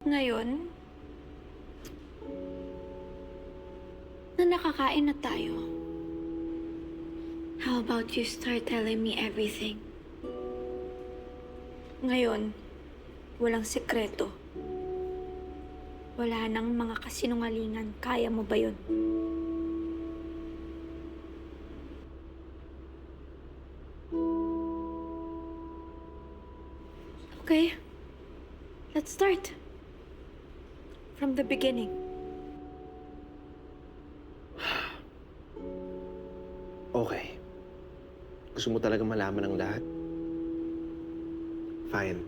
Ngayon, na nakakain na tayo, how about you start telling me everything? Ngayon, walang sekreto. Wala nang mga kasinungalingan. Kaya mo ba yun? Okay, let's start. From the beginning. Okay. Gusto mo talaga malaman ang lahat? Fine.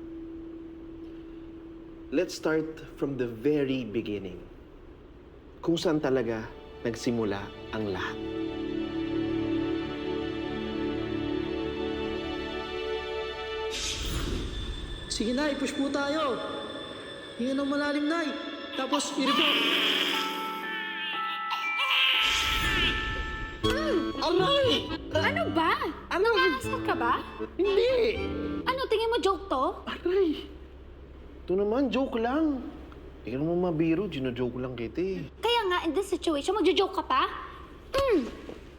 Let's start from the very beginning. Kung saan talaga nagsimula ang lahat. Sige, Nay. Push po tayo. Hinga ng malalim, Nay. Tapos, i-report. Aray! Ano ba? Ano? Nakakasal ka ba? Hindi! Ano, tingin mo joke to? Aray! Ito naman, joke lang. Hindi ka naman mabiro, gino-joke lang kita eh. Kaya nga, in this situation, magjo-joke ka pa?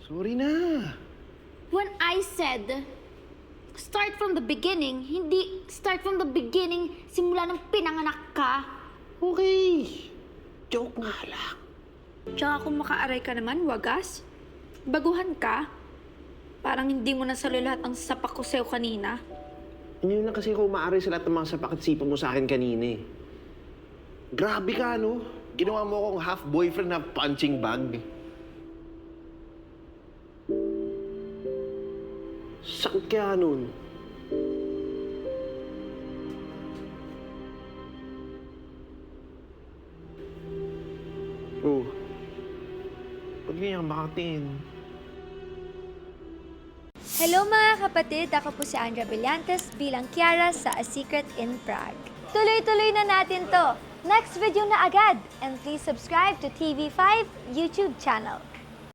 Sorry na. When I said, start from the beginning, hindi start from the beginning, simula nung pinanganak ka. Okay. Joke nga lang. Tsaka kung makaaray ka naman, wagas. Baguhan ka. Parang hindi mo nasalo lahat ang sapak ko sa'yo kanina. Hindi lang kasi ako umaaray sa lahat ng mga sapak-sipan mo sa akin kanina eh. Grabe ka, no? Ginawa mo akong half-boyfriend, half-punching bag. Sakit kaya nun. Oh. Ba't ganyan makatin? Hello mga kapatid! Ako po si Andrea Brillantes bilang Kiara sa A Secret in Prague. Tuloy-tuloy na natin to! Next video na agad! And please subscribe to TV5 YouTube channel.